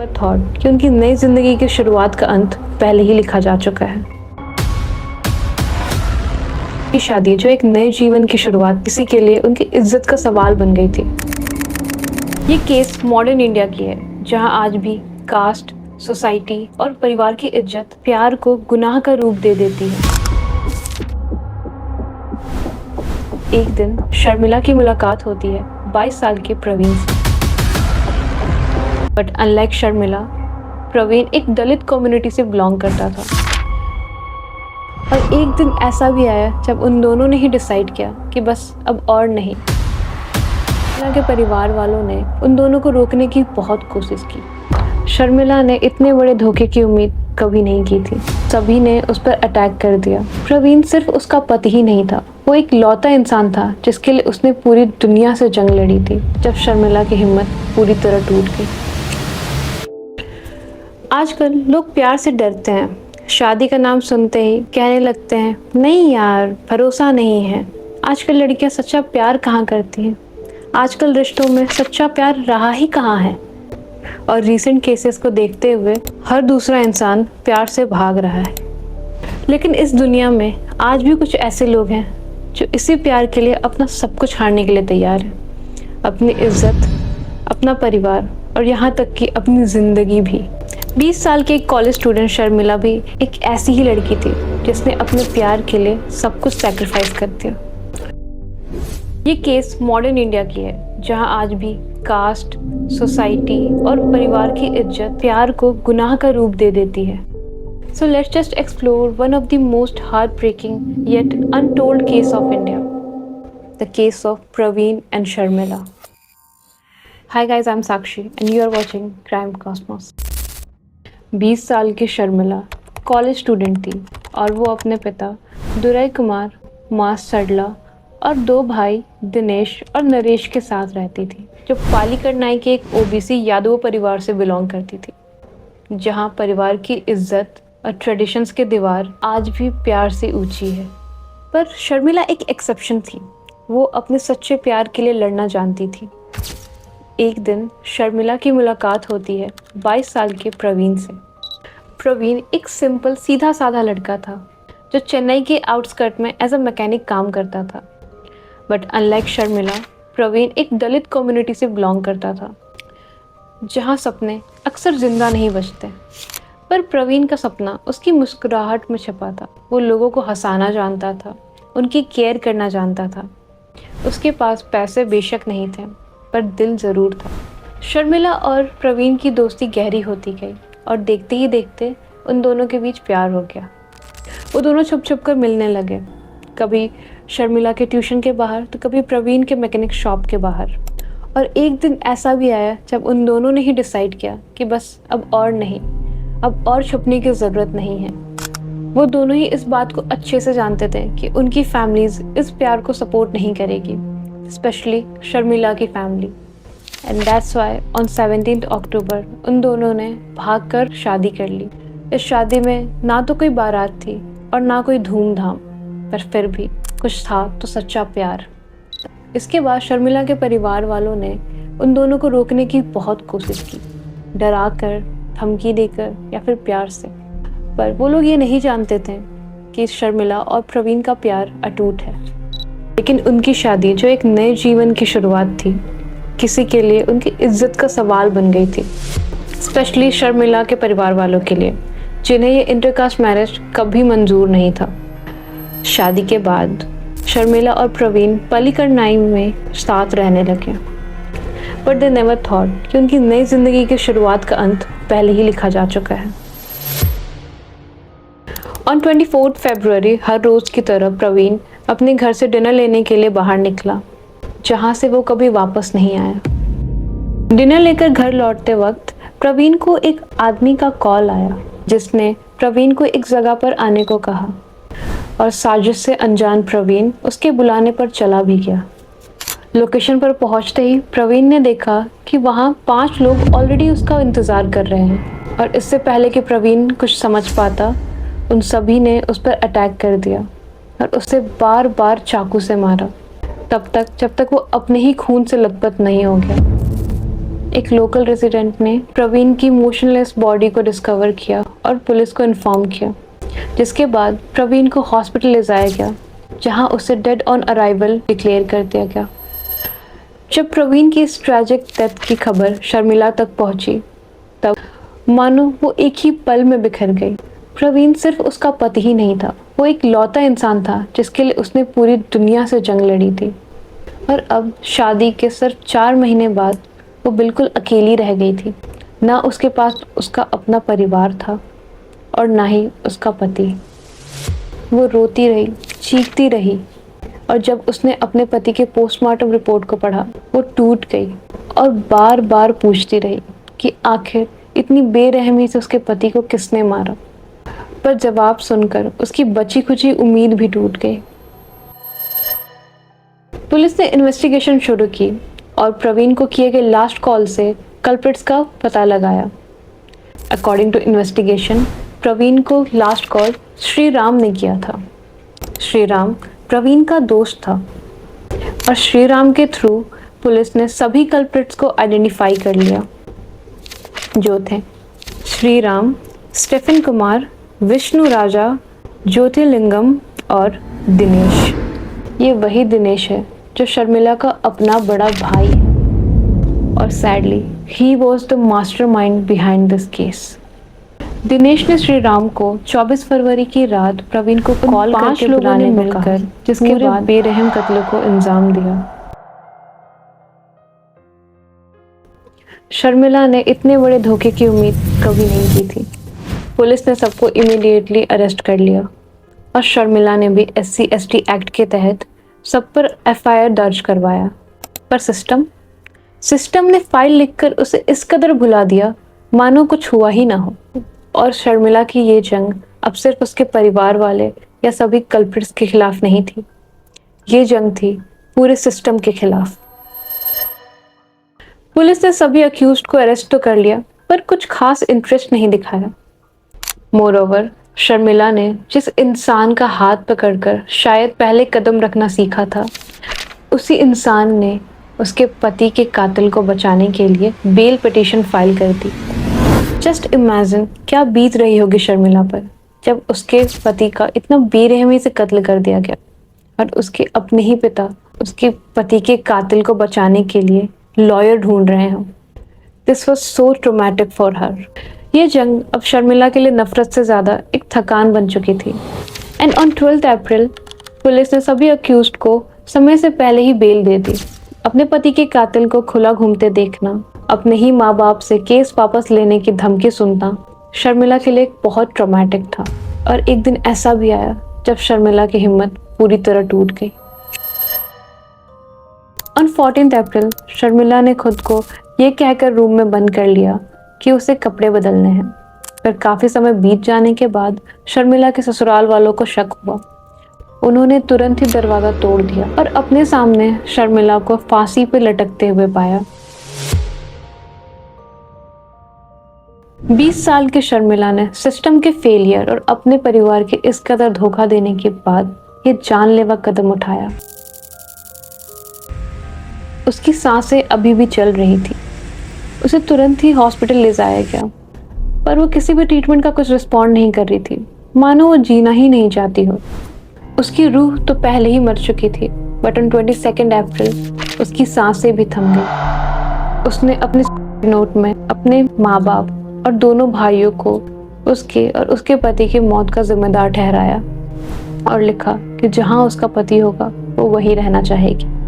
Never thought कि उनकी नई जिंदगी की शुरुआत का अंत पहले ही लिखा जा चुका है। की शादी जो एक नए जीवन की शुरुआत किसी के लिए उनकी इज्जत का सवाल बन गई थी। ये केस मॉडर्न इंडिया की है, जहां आज भी कास्ट, सोसाइटी और परिवार की इज्जत प्यार को गुनाह का रूप दे देती है। एक दिन शर्मिला की मुलाकात होती है 22 साल के प्रवीण से। बट अनलाइक शर्मिला, प्रवीण एक दलित कम्युनिटी से बिलोंग करता था। और एक दिन ऐसा भी आया जब उन दोनों ने ही डिसाइड किया कि बस अब और नहीं। शर्मिला के परिवार वालों ने उन दोनों को रोकने की बहुत कोशिश की। शर्मिला ने इतने बड़े धोखे की उम्मीद कभी नहीं की थी। सभी ने उस पर अटैक कर दिया। प्रवीण सिर्फ उसका पति ही नहीं था, वो एक लौता इंसान था जिसके लिए उसने पूरी दुनिया से जंग लड़ी थी। जब शर्मिला की हिम्मत पूरी तरह टूट गई। आजकल लोग प्यार से डरते हैं। शादी का नाम सुनते ही कहने लगते हैं, नहीं यार, भरोसा नहीं है। आजकल लड़कियां सच्चा प्यार कहाँ करती हैं? आजकल रिश्तों में सच्चा प्यार रहा ही कहाँ है? और रीसेंट केसेस को देखते हुए हर दूसरा इंसान प्यार से भाग रहा है। लेकिन इस दुनिया में आज भी कुछ ऐसे लोग हैं जो इसी प्यार के लिए अपना सब कुछ हारने के लिए तैयार हैं। अपनी इज्जत, अपना परिवार और यहाँ तक कि अपनी जिंदगी भी। 20 साल की एक कॉलेज स्टूडेंट शर्मिला भी एक ऐसी ही लड़की थी जिसने अपने प्यार के लिए सब कुछ सैक्रिफाइस कर दिया। ये केस मॉडर्न इंडिया की है, जहां आज भी कास्ट, सोसाइटी और परिवार की इज्जत प्यार को गुनाह का रूप दे देती है। So let's just explore one of the most heartbreaking yet untold case of India, the case of Praveen and Sharmila. Hi guys, I'm Sakshi and you are watching Crime Cosmos. 20 साल की शर्मिला कॉलेज स्टूडेंट थी और वो अपने पिता दुराई कुमार, माँ सडला और 2 भाई दिनेश और नरेश के साथ रहती थी, जो पालीकर नाई के एक ओबीसी यादव परिवार से बिलोंग करती थी, जहाँ परिवार की इज्जत और ट्रेडिशंस के दीवार आज भी प्यार से ऊंची है। पर शर्मिला एक एक्सेप्शन थी। वो अपने सच्चे प्यार के लिए लड़ना जानती थी। एक दिन शर्मिला की मुलाकात होती है 22 साल के प्रवीण से। प्रवीण एक सिंपल सीधा साधा लड़का था जो चेन्नई के आउटस्कर्ट में एज अ मैकेनिक काम करता था। बट अनलाइक शर्मिला, प्रवीण एक दलित कम्युनिटी से बिलोंग करता था, जहां सपने अक्सर जिंदा नहीं बचते। पर प्रवीण का सपना उसकी मुस्कुराहट में छुपा था। वो लोगों को हंसाना जानता था, उनकी केयर करना जानता था। उसके पास पैसे बेशक नहीं थे, पर दिल ज़रूर था। शर्मिला और प्रवीण की दोस्ती गहरी होती गई और देखते ही देखते उन दोनों के बीच प्यार हो गया। वो दोनों छुप छुप कर मिलने लगे, कभी शर्मिला के ट्यूशन के बाहर तो कभी प्रवीण के मैकेनिक शॉप के बाहर। और एक दिन ऐसा भी आया जब उन दोनों ने ही डिसाइड किया कि बस अब और नहीं, अब और छुपने की ज़रूरत नहीं है। वो दोनों ही इस बात को अच्छे से जानते थे कि उनकी फैमिलीज इस प्यार को सपोर्ट नहीं करेगी, स्पेशली शर्मिला की family. And that's why on 17 अक्टूबर उन दोनों ने भागकर शादी कर ली। इस शादी में ना तो कोई बारात थी और ना कोई धूमधाम, पर फिर भी कुछ था तो सच्चा प्यार। इसके बाद शर्मिला के परिवार वालों ने उन दोनों को रोकने की बहुत कोशिश की, डरा कर, धमकी देकर या फिर प्यार से। पर वो लोग ये नहीं जानते थे कि शर्मिला और प्रवीण का प्यार अटूट है। लेकिन उनकी शादी जो एक नए जीवन की शुरुआत थी, किसी के लिए उनकी इज्जत का सवाल बन गई थी, स्पेशली शर्मिला के परिवार वालों के लिए, जिन्हें ये इंटरकास्ट मैरिज कभी मंजूर नहीं था। शादी के बाद शर्मिला और प्रवीण पालीकर नाई में साथ रहने लगे। बट दे नेवर थॉट कि उनकी नई जिंदगी की शुरुआत का अंत पहले ही लिखा जा चुका है। ऑन 24 फरवरी हर रोज की तरह प्रवीण अपने घर से डिनर लेने के लिए बाहर निकला, जहां से वो कभी वापस नहीं आया। डिनर लेकर घर लौटते वक्त प्रवीण को एक आदमी का कॉल आया, जिसने प्रवीण को एक जगह पर आने को कहा और साजिश से अनजान प्रवीण उसके बुलाने पर चला भी गया। लोकेशन पर पहुंचते ही प्रवीण ने देखा कि वहां 5 लोग ऑलरेडी उसका इंतजार कर रहे हैं। और इससे पहले कि प्रवीण कुछ समझ पाता, उन सभी ने उस पर अटैक कर दिया और उसे बार बार चाकू से मारा, जब तक वो अपने ही खून से लथपथ नहीं हो गया। एक लोकल रेजिडेंट ने प्रवीण की मोशनलेस बॉडी को डिस्कवर किया और पुलिस को इन्फॉर्म किया, जिसके बाद प्रवीण को हॉस्पिटल ले जाया गया, जहां उसे डेड ऑन अराइवल डिक्लेयर कर दिया गया। जब प्रवीण की इस ट्रैजिक डेथ की खबर शर्मिला तक पहुंची, तब मानो वो एक ही पल में बिखर गई। प्रवीण सिर्फ उसका पति ही नहीं था, वो एक लौता इंसान था जिसके लिए उसने पूरी दुनिया से जंग लड़ी थी। और अब शादी के सिर्फ 4 महीने बाद वो बिल्कुल अकेली रह गई थी। ना उसके पास उसका अपना परिवार था और ना ही उसका पति। वो रोती रही, चीखती रही, और जब उसने अपने पति के पोस्टमार्टम रिपोर्ट को पढ़ा, वो टूट गई और बार बार पूछती रही कि आखिर इतनी बेरहमी से उसके पति को किसने मारा। पर जवाब सुनकर उसकी बची खुची उम्मीद भी टूट गई। पुलिस ने इन्वेस्टिगेशन शुरू की और प्रवीण को किए गए लास्ट कॉल से कल्प्रिट्स का पता लगाया। अकॉर्डिंग टू इन्वेस्टिगेशन, प्रवीण को लास्ट कॉल श्री राम ने किया था। श्री राम प्रवीण का दोस्त था और श्री राम के थ्रू पुलिस ने सभी कल्प्रिट्स को आइडेंटिफाई कर लिया, जो थे श्री राम, स्टीफन कुमार, विष्णु राजा, ज्योतिर्लिंगम और दिनेश। ये वही दिनेश है जो शर्मिला का अपना बड़ा भाई है, और sadly he was the mastermind behind this case. Dinesh ने श्री राम को 24 फरवरी की रात प्रवीण को कॉल करके बुलाने को कहा, जिसके बाद बेरहम कत्ल को अंजाम दिया। शर्मिला ने इतने बड़े धोखे की उम्मीद कभी नहीं की थी। पुलिस ने सबको इमीडिएटली अरेस्ट कर लिया और शर्मिला ने भी SC/ST एक्ट के तहत सब पर FIR दर्ज करवाया। पर सिस्टम ने फाइल लिखकर उसे इस कदर भुला दिया मानो कुछ हुआ ही ना हो। और शर्मिला की ये जंग अब सिर्फ उसके परिवार वाले या सभी कल्प्रिट्स के खिलाफ नहीं थी, ये जंग थी पूरे सिस्टम के खिलाफ। पुलिस ने सभी अक्यूज्ड को अरेस्ट तो कर लिया, पर कुछ खास इंटरेस्ट नहीं दिखाया। मोरओवर, शर्मिला ने जिस इंसान का हाथ पकड़कर शायद पहले कदम रखना सीखा था, उसी इंसान ने उसके पति के कातिल को बचाने के लिए बेल पिटीशन फाइल कर दी। जस्ट इमेजिन क्या बीत रही होगी शर्मिला पर जब उसके पति का इतना बेरहमी से कत्ल कर दिया गया और उसके अपने ही पिता उसके पति के कातिल को बचाने के लिए लॉयर ढूंढ रहे हों। This was so traumatic for her. ये जंग अब शर्मिला के लिए नफरत से ज़्यादा एक थकान बन चुकी थी। एंड ऑन 12 अप्रैल पुलिस ने सभी अक्यूज्ड को समय से पहले ही बेल दे दी। अपने पति के कातिल को खुला घूमते देखना, अपने ही माँ बाप से केस वापस लेने की धमकी सुनना शर्मिला के लिए बहुत ट्रॉमेटिक था। और एक दिन ऐसा भी आया जब शर्मिला की हिम्मत पूरी तरह टूट गई। ऑन 14 अप्रैल शर्मिला ने खुद को ये कहकर रूम में बंद कर लिया कि उसे कपड़े बदलने हैं। पर काफ़ी समय बीत जाने के बाद शर्मिला के ससुराल वालों को शक हुआ। उन्होंने तुरंत ही दरवाज़ा तोड़ दिया और अपने सामने शर्मिला को फांसी पे लटकते हुए पाया। 20 साल की शर्मिला ने सिस्टम के फेलियर और अपने परिवार के इस कदर धोखा देने के बाद ये जानलेवा कदम उठाया। उसकी सांसें अभी भी चल रही थी। उसे तुरंत ही हॉस्पिटल ले जाया गया, पर वो किसी भी ट्रीटमेंट का कुछ रिस्पॉन्ड नहीं कर रही थी, मानो वो जीना ही नहीं चाहती हो। उसकी रूह तो पहले ही मर चुकी थी, बट ऑन 22 अप्रैल उसकी सांसें भी थम गई। उसने अपने नोट में अपने माँ बाप और दोनों भाइयों को उसके और उसके पति की मौत का जिम्मेदार ठहराया और लिखा कि जहाँ उसका पति होगा वो वहीं रहना चाहेगी।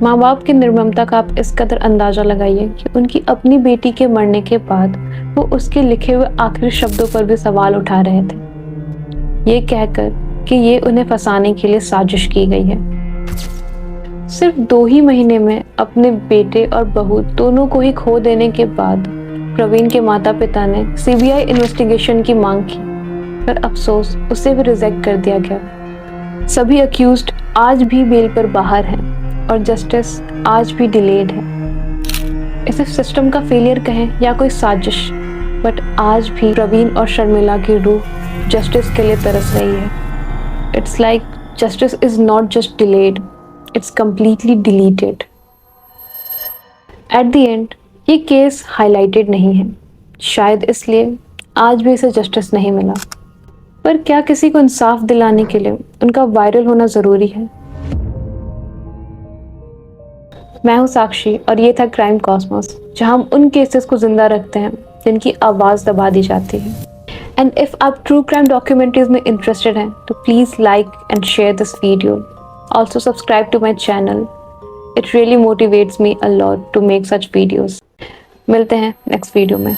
माँ बाप की निर्ममता का आप इस कदर अंदाजा लगाइए कि उनकी अपनी बेटी के मरने के बाद वो उसके लिखे हुए आखिरी शब्दों पर भी सवाल उठा रहे थे, ये कहकर कि ये उन्हें फंसाने के लिए साजिश की गई है। सिर्फ 2 ही महीने में अपने बेटे और बहू दोनों को ही खो देने के बाद प्रवीण के माता पिता ने CBI इन्वेस्टिगेशन की मांग की, पर अफसोस उसे भी रिजेक्ट कर दिया गया। सभी अक्यूज्ड आज भी बेल पर बाहर हैं और जस्टिस आज भी डिलेड है। इसे सिस्टम का फेलियर कहें या कोई साजिश, बट आज भी प्रवीण और शर्मिला की रूह जस्टिस के लिए तरस रही है। It's like justice is not just delayed, it's completely deleted. At the end ये केस हाईलाइटेड नहीं है, शायद इसलिए आज भी इसे जस्टिस नहीं मिला। पर क्या किसी को इंसाफ दिलाने के लिए उनका वायरल होना ज़रूरी है? मैं हूँ साक्षी और ये था क्राइम कॉस्मोस, जहाँ हम उन केसेस को जिंदा रखते हैं जिनकी आवाज़ दबा दी जाती है। एंड इफ़ आप ट्रू क्राइम डॉक्यूमेंट्रीज में इंटरेस्टेड हैं तो please like and share this video. Also subscribe to my channel. It really motivates me a lot to make such videos. मिलते हैं नेक्स्ट वीडियो में।